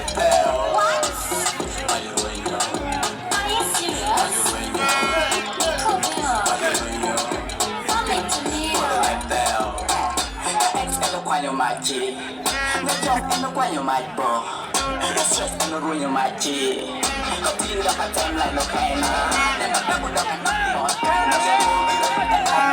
right there. What? Are you doing it? Are you serious? 이거면 썸이 좀 Right there. X and the quan you might G. The job and the quan you might bro. The stress and the ruin you might G. Cause you don't have time like no kind. Then the double up and not the hot kind.